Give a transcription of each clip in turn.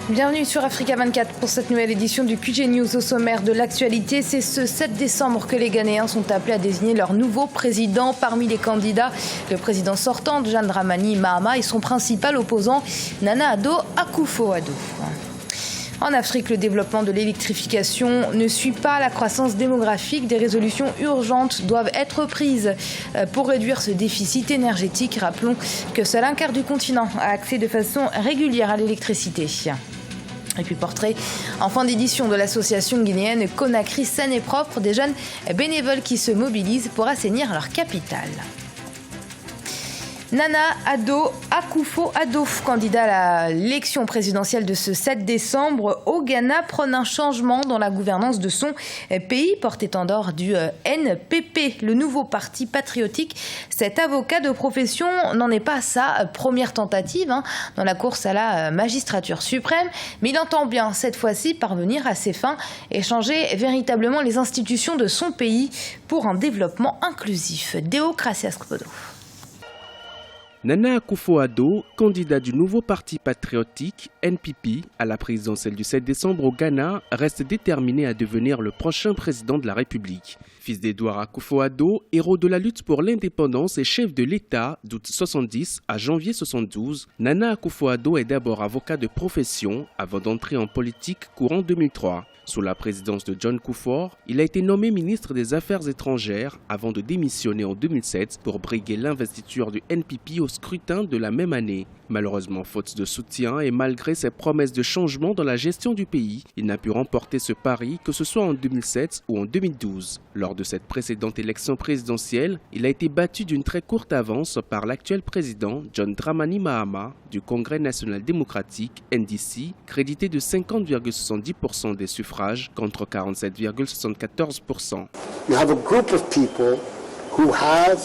Bienvenue sur Africa 24 pour cette nouvelle édition du QG News. Au sommaire de l'actualité, c'est ce 7 décembre que les Ghanéens sont appelés à désigner leur nouveau président. Parmi les candidats, le président sortant, John Dramani Mahama, et son principal opposant, Nana Addo Akufo-Addo. En Afrique, le développement de l'électrification ne suit pas la croissance démographique. Des résolutions urgentes doivent être prises pour réduire ce déficit énergétique. Rappelons que seul un quart du continent a accès de façon régulière à l'électricité. Et puis portrait en fin d'édition de l'association guinéenne Conakry Saine et Propre, des jeunes bénévoles qui se mobilisent pour assainir leur capitale. Nana Addo Akufo-Addo, candidat à l'élection présidentielle de ce 7 décembre au Ghana, prône un changement dans la gouvernance de son pays, porte-étendard du NPP, le nouveau parti patriotique. Cet avocat de profession n'en est pas à sa première tentative dans la course à la magistrature suprême, mais il entend bien cette fois-ci parvenir à ses fins et changer véritablement les institutions de son pays pour un développement inclusif. Deo Gracias-Kopodo. Nana Akufo-Addo, candidat du nouveau parti patriotique NPP à la présidentielle du 7 décembre au Ghana, reste déterminé à devenir le prochain président de la République. Fils d'Edouard Akufo-Addo, héros de la lutte pour l'indépendance et chef de l'État d'août 70 à janvier 72, Nana Akufo-Addo est d'abord avocat de profession avant d'entrer en politique courant 2003. Sous la présidence de John Kufuor, il a été nommé ministre des Affaires étrangères avant de démissionner en 2007 pour briguer l'investiture du NPP au scrutin de la même année. Malheureusement, faute de soutien et malgré ses promesses de changement dans la gestion du pays, il n'a pu remporter ce pari que ce soit en 2007 ou en 2012. Lors de cette précédente élection présidentielle, il a été battu d'une très courte avance par l'actuel président John Dramani Mahama du Congrès national démocratique NDC, crédité de 50,70% des suffrages contre 47,74%. You have a group of people who have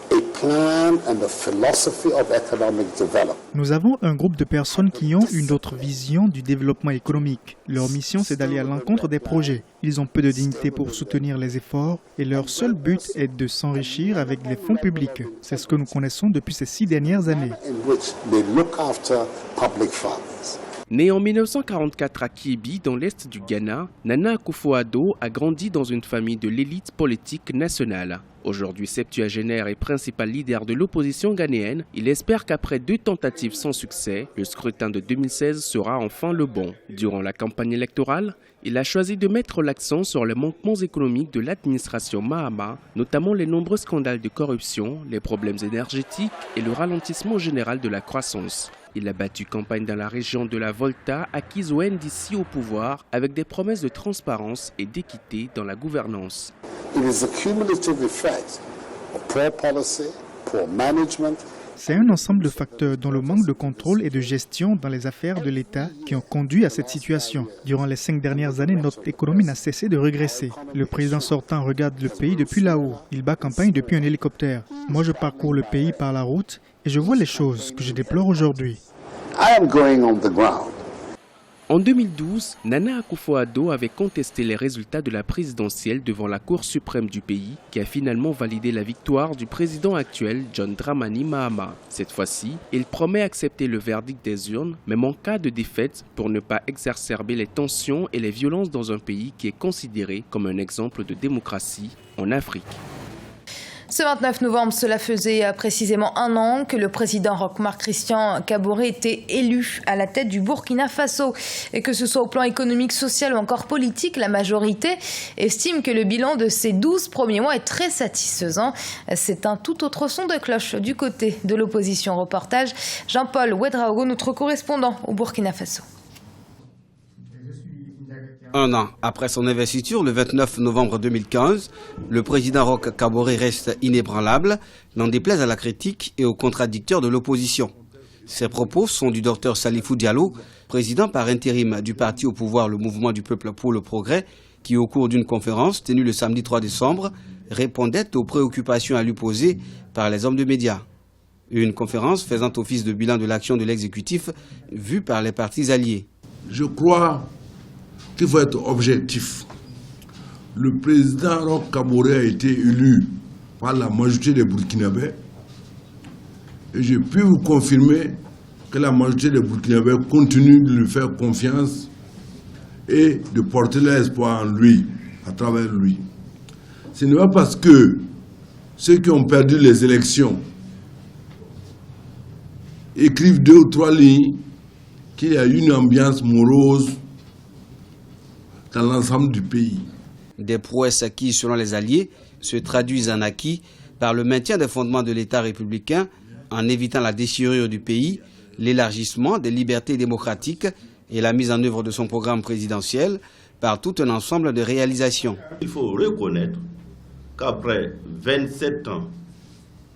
a plan and a philosophy of economic development. Nous avons un groupe de personnes qui ont une autre vision du développement économique. Leur mission, c'est d'aller à l'encontre des projets. Ils ont peu de dignité pour soutenir les efforts et leur seul but est de s'enrichir avec les fonds publics. C'est ce que nous connaissons depuis ces 6 dernières années. Né en 1944 à Kiebi, dans l'est du Ghana, Nana Akufo-Addo a grandi dans une famille de l'élite politique nationale. Aujourd'hui septuagénaire et principal leader de l'opposition ghanéenne, il espère qu'après 2 tentatives sans succès, le scrutin de 2016 sera enfin le bon. Durant la campagne électorale, il a choisi de mettre l'accent sur les manquements économiques de l'administration Mahama, notamment les nombreux scandales de corruption, les problèmes énergétiques et le ralentissement général de la croissance. Il a battu campagne dans la région de la Volta, acquise au NDC au pouvoir, avec des promesses de transparence et d'équité dans la gouvernance. C'est un ensemble de facteurs dont le manque de contrôle et de gestion dans les affaires de l'État qui ont conduit à cette situation. Durant les 5 dernières années, notre économie n'a cessé de régresser. Le président sortant regarde le pays depuis là-haut. Il bat campagne depuis un hélicoptère. Moi, je parcours le pays par la route et je vois les choses que je déplore aujourd'hui. En 2012, Nana Akufo-Addo avait contesté les résultats de la présidentielle devant la Cour suprême du pays, qui a finalement validé la victoire du président actuel, John Dramani Mahama. Cette fois-ci, il promet accepter le verdict des urnes, même en cas de défaite, pour ne pas exacerber les tensions et les violences dans un pays qui est considéré comme un exemple de démocratie en Afrique. Ce 29 novembre, cela faisait précisément 1 an que le président Roch-Marc Christian Kaboré était élu à la tête du Burkina Faso. Et que ce soit au plan économique, social ou encore politique, la majorité estime que le bilan de ces 12 premiers mois est très satisfaisant. C'est un tout autre son de cloche du côté de l'opposition. Reportage Jean-Paul Ouedraogo, notre correspondant au Burkina Faso. 1 an après son investiture, le 29 novembre 2015, le président Roch Kaboré reste inébranlable, n'en déplaise à la critique et aux contradicteurs de l'opposition. Ces propos sont du docteur Salifou Diallo, président par intérim du parti au pouvoir, le Mouvement du Peuple pour le Progrès, qui au cours d'une conférence tenue le samedi 3 décembre, répondait aux préoccupations à lui poser par les hommes de médias. Une conférence faisant office de bilan de l'action de l'exécutif vue par les partis alliés. Je crois qu'il faut être objectif. Le président Roch Kaboré a été élu par la majorité des Burkinabés et je peux vous confirmer que la majorité des Burkinabés continue de lui faire confiance et de porter l'espoir en lui, à travers lui. Ce n'est pas parce que ceux qui ont perdu les élections écrivent 2 ou 3 lignes qu'il y a une ambiance morose dans l'ensemble du pays. Des prouesses acquises selon les alliés se traduisent en acquis par le maintien des fondements de l'État républicain en évitant la déchirure du pays, l'élargissement des libertés démocratiques et la mise en œuvre de son programme présidentiel par tout un ensemble de réalisations. Il faut reconnaître qu'après 27 ans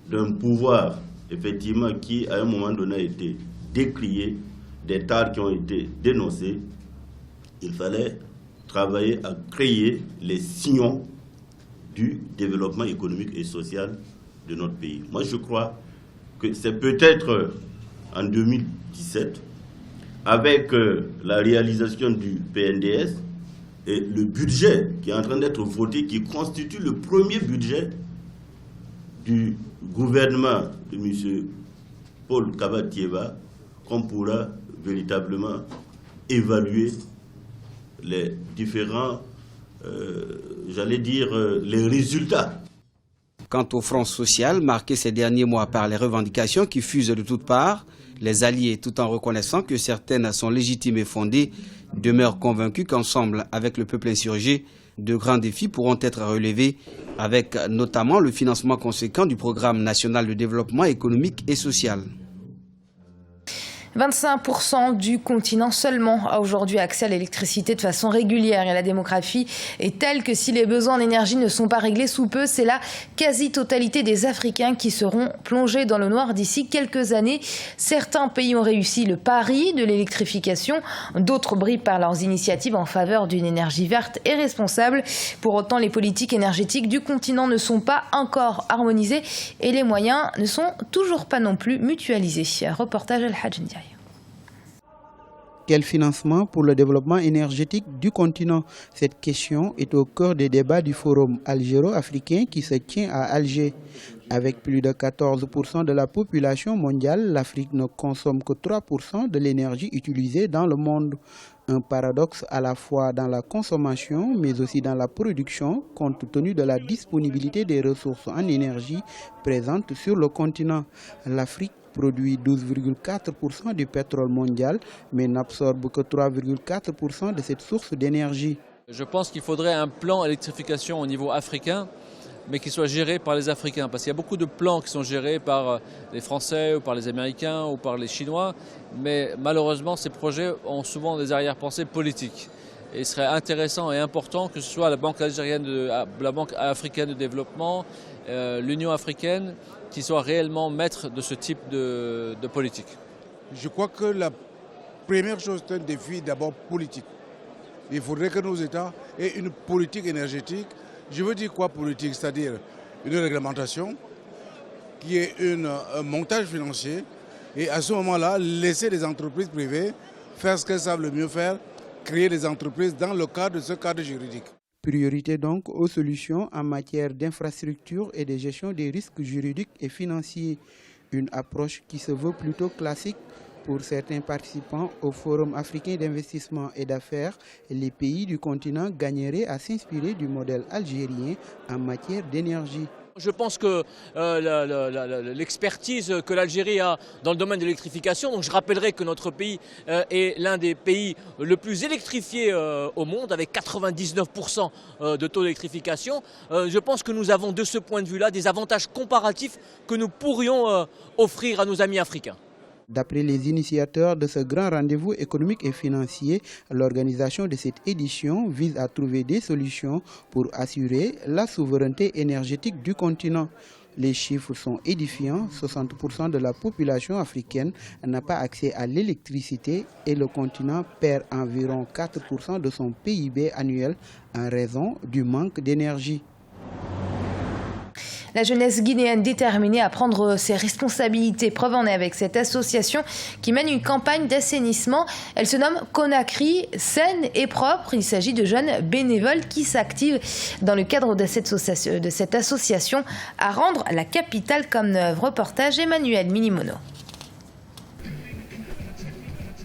d'un pouvoir effectivement qui à un moment donné a été décrié, des tares qui ont été dénoncés, il fallait travailler à créer les sillons du développement économique et social de notre pays. Moi, je crois que c'est peut-être en 2017, avec la réalisation du PNDS et le budget qui est en train d'être voté, qui constitue le premier budget du gouvernement de M. Paul Kabatieba, qu'on pourra véritablement évaluer les différents, les résultats. Quant au front social, marqué ces derniers mois par les revendications qui fusent de toutes parts, les alliés, tout en reconnaissant que certaines sont légitimes et fondées, demeurent convaincus qu'ensemble, avec le peuple insurgé, de grands défis pourront être relevés, avec notamment le financement conséquent du programme national de développement économique et social. 25% du continent seulement a aujourd'hui accès à l'électricité de façon régulière et la démographie est telle que si les besoins en énergie ne sont pas réglés sous peu, c'est la quasi-totalité des Africains qui seront plongés dans le noir d'ici quelques années. Certains pays ont réussi le pari de l'électrification, d'autres brillent par leurs initiatives en faveur d'une énergie verte et responsable. Pour autant, les politiques énergétiques du continent ne sont pas encore harmonisées et les moyens ne sont toujours pas non plus mutualisés. Reportage Al-Hajj Ndiaye. Quel financement pour le développement énergétique du continent? Cette question est au cœur des débats du forum algéro-africain qui se tient à Alger. Avec plus de 14% de la population mondiale, l'Afrique ne consomme que 3% de l'énergie utilisée dans le monde. Un paradoxe à la fois dans la consommation mais aussi dans la production compte tenu de la disponibilité des ressources en énergie présentes sur le continent. L'Afrique produit 12,4% du pétrole mondial, mais n'absorbe que 3,4% de cette source d'énergie. Je pense qu'il faudrait un plan électrification au niveau africain, mais qui soit géré par les Africains. Parce qu'il y a beaucoup de plans qui sont gérés par les Français, ou par les Américains, ou par les Chinois, mais malheureusement, ces projets ont souvent des arrière-pensées politiques. Et il serait intéressant et important que ce soit la Banque africaine de développement, l'Union africaine, qui soient réellement maîtres de ce type de politique. Je crois que la première chose, c'est un défi d'abord politique. Il faudrait que nos États aient une politique énergétique. Je veux dire quoi politique? C'est-à-dire une réglementation, qui est un montage financier, et à ce moment-là, laisser les entreprises privées faire ce qu'elles savent le mieux faire, créer des entreprises dans le cadre de ce cadre juridique. Priorité donc aux solutions en matière d'infrastructure et de gestion des risques juridiques et financiers. Une approche qui se veut plutôt classique pour certains participants au Forum africain d'investissement et d'affaires. Les pays du continent gagneraient à s'inspirer du modèle algérien en matière d'énergie. Je pense que l'expertise que l'Algérie a dans le domaine de l'électrification, donc je rappellerai que notre pays est l'un des pays le plus électrifié au monde, avec 99% de taux d'électrification. Je pense que nous avons de ce point de vue-là des avantages comparatifs que nous pourrions offrir à nos amis africains. D'après les initiateurs de ce grand rendez-vous économique et financier, l'organisation de cette édition vise à trouver des solutions pour assurer la souveraineté énergétique du continent. Les chiffres sont édifiants, 60% de la population africaine n'a pas accès à l'électricité et le continent perd environ 4% de son PIB annuel en raison du manque d'énergie. La jeunesse guinéenne déterminée à prendre ses responsabilités. Preuve en est avec cette association qui mène une campagne d'assainissement. Elle se nomme Conakry, saine et propre. Il s'agit de jeunes bénévoles qui s'activent dans le cadre de cette association à rendre la capitale comme neuve. Reportage Emmanuel Minimono.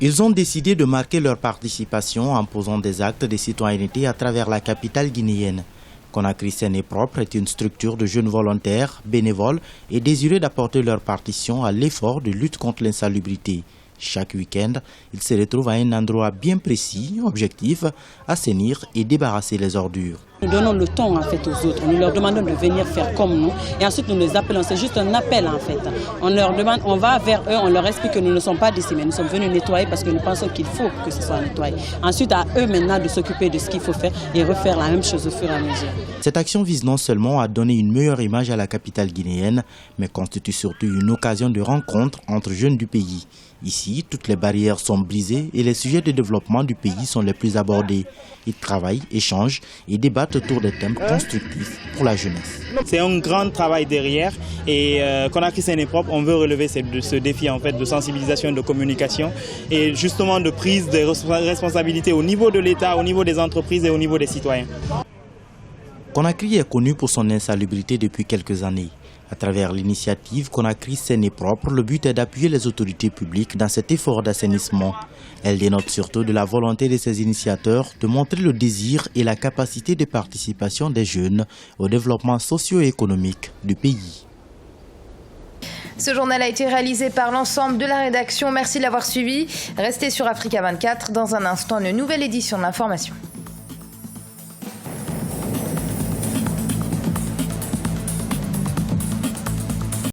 Ils ont décidé de marquer leur participation en posant des actes de citoyenneté à travers la capitale guinéenne. Conakry Saine et Propre est une structure de jeunes volontaires, bénévoles et désireux d'apporter leur partition à l'effort de lutte contre l'insalubrité. Chaque week-end, ils se retrouvent à un endroit bien précis, objectif, assainir et débarrasser les ordures. Nous donnons le temps en fait aux autres, nous leur demandons de venir faire comme nous et ensuite nous les appelons, c'est juste un appel en fait. On leur demande, on va vers eux, on leur explique que nous ne sommes pas d'ici mais nous sommes venus nettoyer parce que nous pensons qu'il faut que ce soit nettoyé. Ensuite à eux maintenant de s'occuper de ce qu'il faut faire et refaire la même chose au fur et à mesure. Cette action vise non seulement à donner une meilleure image à la capitale guinéenne, mais constitue surtout une occasion de rencontre entre jeunes du pays. Ici, toutes les barrières sont brisées et les sujets de développement du pays sont les plus abordés. Ils travaillent, échangent et débattent autour des thèmes constructifs pour la jeunesse. C'est un grand travail derrière et Conakry Saine et Propre, on veut relever ce défi en fait de sensibilisation, de communication et justement de prise de responsabilité au niveau de l'État, au niveau des entreprises et au niveau des citoyens. Conakry est connu pour son insalubrité depuis quelques années. À travers l'initiative Conakry Saine et Propre, le but est d'appuyer les autorités publiques dans cet effort d'assainissement. Elle dénote surtout de la volonté de ses initiateurs de montrer le désir et la capacité de participation des jeunes au développement socio-économique du pays. Ce journal a été réalisé par l'ensemble de la rédaction. Merci de l'avoir suivi. Restez sur Africa 24. Dans un instant, une nouvelle édition de l'information.